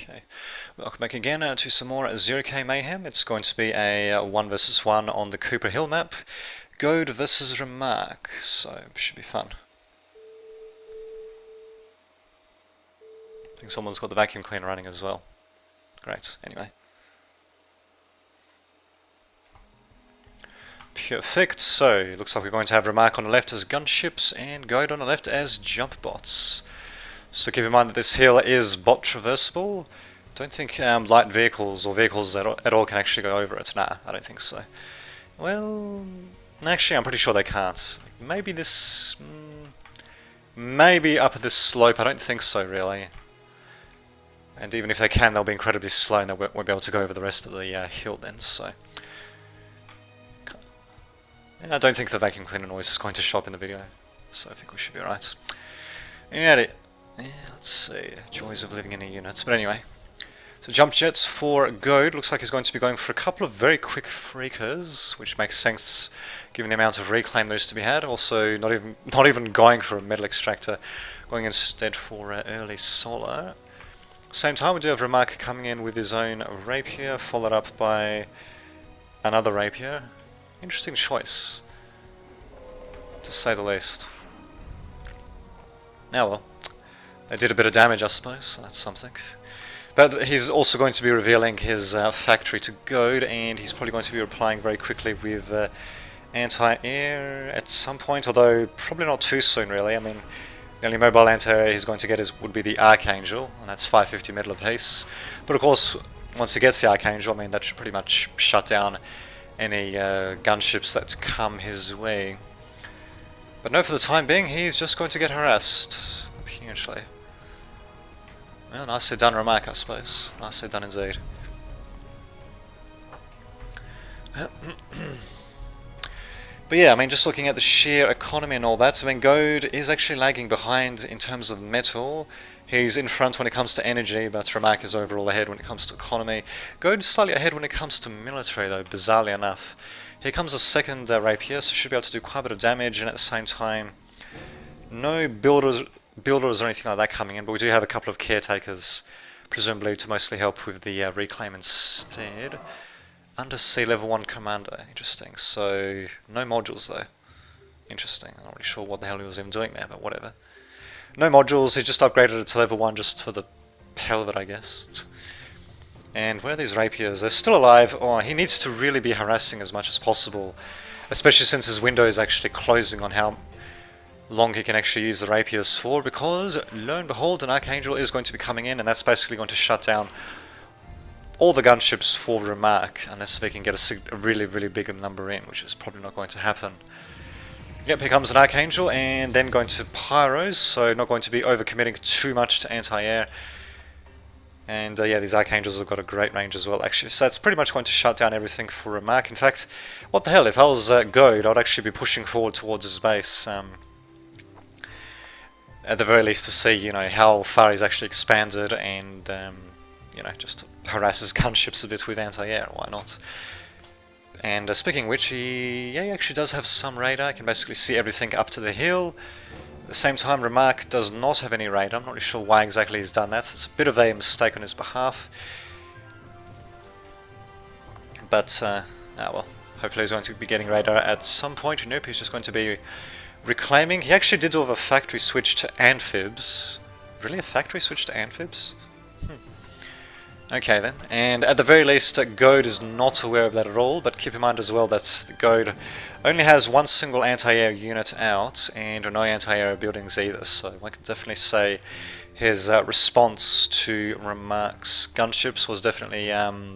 Okay, welcome back again to some more 0k Mayhem. It's going to be a 1 versus 1 on the Cooper Hill map. Godde versus RyMarq, so should be fun. I think someone's got the vacuum cleaner running as well. Great, anyway. Perfect, so looks like we're going to have RyMarq on the left as gunships and Godde on the left as jump bots. So keep in mind that this hill is bot traversable. Don't think light vehicles or vehicles at all can actually go over it. Nah, I don't think so. Well, actually I'm pretty sure they can't. Maybe this... maybe up this slope, I don't think so really. And even if they can, they'll be incredibly slow and they won't be able to go over the rest of the hill then, so... I don't think the vacuum cleaner noise is going to show up in the video, so I think we should be alright. Alrighty. Yeah, let's see, joys of living in a unit. But anyway, so jump jets for Godde. Looks like he's going to be going for a couple of very quick freakers, which makes sense given the amount of reclaim there is to be had. Also, not even going for a metal extractor, going instead for early solar. Same time, we do have RyMarq coming in with his own rapier, followed up by another rapier. Interesting choice, to say the least. Now well. They did a bit of damage, I suppose, so that's something. But he's also going to be revealing his factory to Godde, and he's probably going to be replying very quickly with anti-air at some point, although probably not too soon, really. I mean, the only mobile anti-air he's going to get would be the Archangel, and that's 550 metal apiece. But of course, once he gets the Archangel, I mean, that should pretty much shut down any gunships that come his way. But no, for the time being, he's just going to get harassed, hugely. Well, nicely done, RyMarq, I suppose. Nicely done indeed. But yeah, I mean, just looking at the sheer economy and all that, I mean, Godde is actually lagging behind in terms of metal. He's in front when it comes to energy, but RyMarq is overall ahead when it comes to economy. Godde's slightly ahead when it comes to military, though, bizarrely enough. Here comes a second rapier, so should be able to do quite a bit of damage, and at the same time, no builders or anything like that coming in, but we do have a couple of caretakers, presumably to mostly help with the reclaim instead. Undersea level 1 commander, interesting. So, no modules though. Interesting, I'm not really sure what the hell he was even doing there, but whatever. No modules, he just upgraded it to level 1 just for the hell of it, I guess. And where are these rapiers? They're still alive. Oh, he needs to really be harassing as much as possible, especially since his window is actually closing on how long he can actually use the rapiers for, because lo and behold, an Archangel is going to be coming in, and that's basically going to shut down all the gunships for RyMarq, unless they can get a really, really big number in, which is probably not going to happen. Yep, here comes an Archangel, and then going to Pyros, so not going to be overcommitting too much to anti-air. And yeah, these Archangels have got a great range as well, actually, so it's pretty much going to shut down everything for RyMarq. In fact, what the hell, if I was Godde, I'd actually be pushing forward towards his base. At the very least to see, you know, how far he's actually expanded and, you know, just harass his gunships a bit with anti-air, why not? And speaking of which, he actually does have some radar, he can basically see everything up to the hill. At the same time, RyMarq does not have any radar, I'm not really sure why exactly he's done that, it's a bit of a mistake on his behalf. But, well, hopefully he's going to be getting radar at some point. Nope, he's just going to be reclaiming. He actually did have a factory switch to amphibs. Really, a factory switch to amphibs? Okay then, and at the very least, Godde is not aware of that at all, but keep in mind as well that Godde only has one single anti-air unit out, and no anti-air buildings either, so I can definitely say his response to RyMarq's gunships was definitely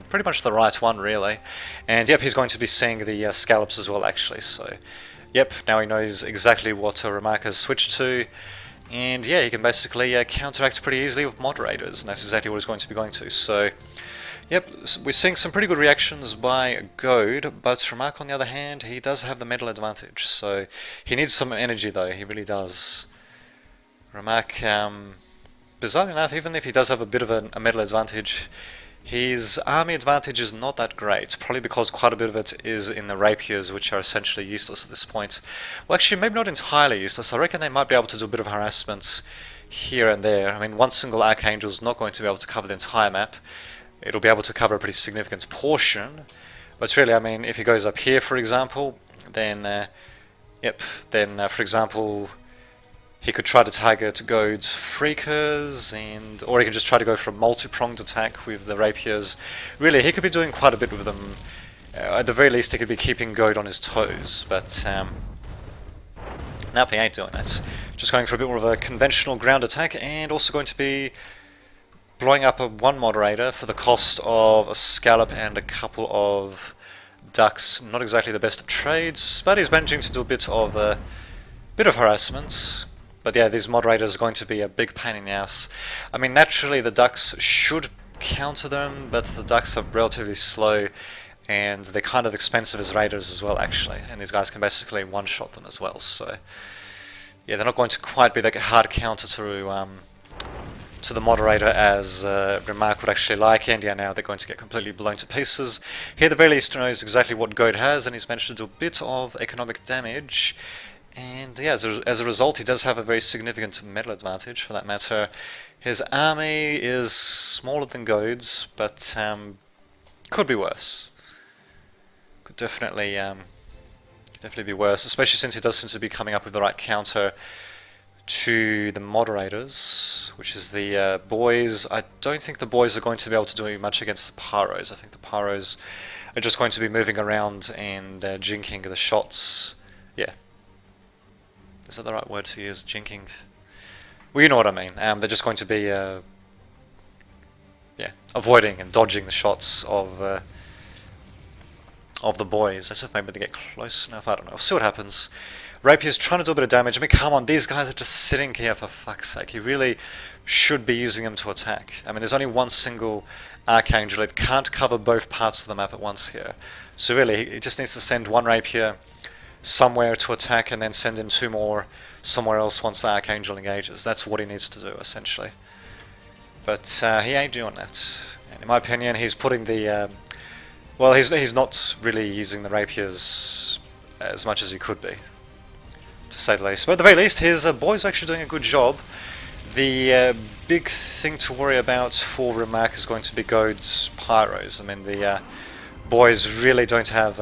pretty much the right one, really. And yep, he's going to be seeing the scallops as well, actually, so... Yep, now he knows exactly what RyMarq has switched to, and yeah, he can basically counteract pretty easily with moderators, and that's exactly what he's going to be going to. So, yep, we're seeing some pretty good reactions by Godde, but RyMarq on the other hand, he does have the metal advantage, so he needs some energy though, he really does. RyMarq, bizarrely enough, even if he does have a bit of a metal advantage, his army advantage is not that great, probably because quite a bit of it is in the rapiers, which are essentially useless at this point. Well, actually, maybe not entirely useless. I reckon they might be able to do a bit of harassment here and there. I mean, one single Archangel is not going to be able to cover the entire map. It'll be able to cover a pretty significant portion. But really, I mean, if he goes up here, for example, then, for example, he could try to target Godde's Freakers, or he could just try to go for a multi-pronged attack with the Rapiers. Really, he could be doing quite a bit with them. At the very least, he could be keeping Godde on his toes, but nope, he ain't doing that. Just going for a bit more of a conventional ground attack, and also going to be blowing up one moderator for the cost of a scallop and a couple of ducks. Not exactly the best of trades, but he's managing to do a bit of harassment. But yeah, these moderators are going to be a big pain in the ass. I mean, naturally the ducks should counter them, but the ducks are relatively slow, and they're kind of expensive as raiders as well, actually. And these guys can basically one-shot them as well. So yeah, they're not going to quite be like a hard counter to the moderator as RyMarq would actually like, and yeah, now they're going to get completely blown to pieces. He at the very least knows exactly what Godde has, and he's managed to do a bit of economic damage. And yeah, as a result, he does have a very significant metal advantage, for that matter. His army is smaller than Godde's, but could be worse. Could definitely be worse, especially since he does seem to be coming up with the right counter to the moderators, which is the boys. I don't think the boys are going to be able to do much against the pyros. I think the pyros are just going to be moving around and jinking the shots. Yeah. Is that the right word to use? Jinking? Well, you know what I mean. They're just going to be avoiding and dodging the shots of the boys. Let's see if maybe they get close enough. I don't know. We'll see what happens. Rapier's trying to do a bit of damage. I mean, come on, these guys are just sitting here for fuck's sake. He really should be using them to attack. I mean, there's only one single Archangel. It can't cover both parts of the map at once here. So really, he just needs to send one Rapier somewhere to attack, and then send in two more somewhere else once the Archangel engages. That's what he needs to do, essentially. But he ain't doing that. And in my opinion, he's putting the... well, he's not really using the Rapiers as much as he could be, to say the least. But at the very least, his boys are actually doing a good job. The big thing to worry about for RyMarq is going to be Godde's Pyros. I mean, the boys really don't have...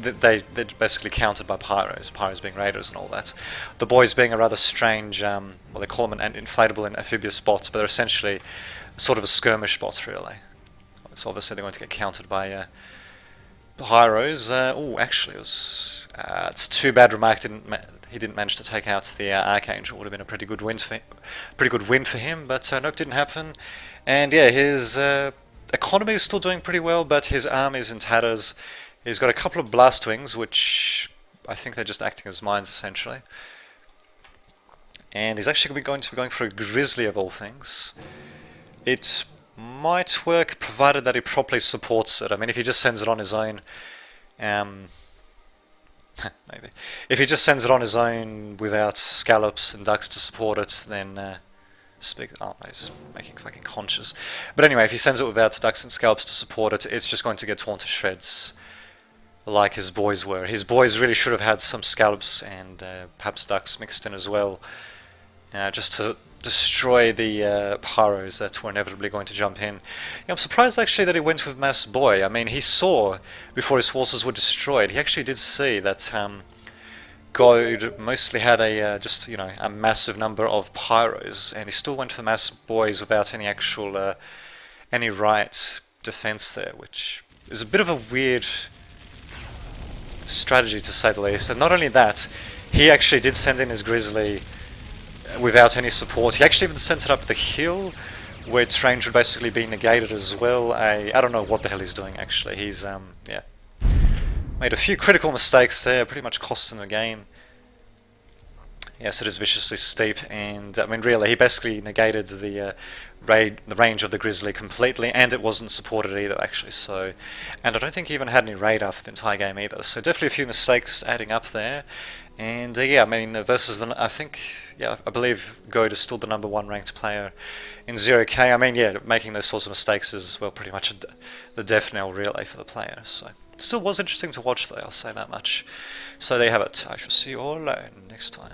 they're basically countered by pyros being raiders and all that. The boys being a rather strange, well, they call them an inflatable and amphibious bots, but they're essentially sort of a skirmish bot, really. So obviously they're going to get countered by pyros. Oh, actually, it's too bad RyMarq didn't manage to take out the Archangel. Would have been a pretty good win for him, but nope, didn't happen. And yeah, his economy is still doing pretty well, but his army is in tatters. He's got a couple of blast wings, which I think they're just acting as mines, essentially. And he's actually going to be going for a grizzly of all things. It might work, provided that he properly supports it. I mean, if he just sends it on his own, maybe. If he just sends it on his own without scallops and ducks to support it, then he's making fucking conches. But anyway, if he sends it without ducks and scallops to support it, it's just going to get torn to shreds, like his boys were. His boys really should have had some scallops and perhaps ducks mixed in as well, just to destroy the pyros that were inevitably going to jump in. Yeah, I'm surprised actually that he went with Mass Boy. I mean, he saw, before his forces were destroyed, he actually did see that Godde mostly had a massive number of pyros, and he still went for Mass Boys without any actual any right defense there, which is a bit of a weird strategy, to say the least. And not only that, he actually did send in his grizzly without any support. He actually even sent it up the hill, where its range would basically be negated as well. I don't know what the hell he's doing, actually. He's made a few critical mistakes there, pretty much cost him the game. Yes, it is viciously steep, and I mean, really, he basically negated the range of the grizzly completely, and it wasn't supported either, actually. So, and I don't think he even had any radar for the entire game either. So definitely a few mistakes adding up there. And yeah, I mean, versus I believe Godde is still the #1 ranked player in 0K. I mean, yeah, making those sorts of mistakes is, well, pretty much the death knell, really, for the player. So it still was interesting to watch, though, I'll say that much. So there you have it. I shall see you all next time.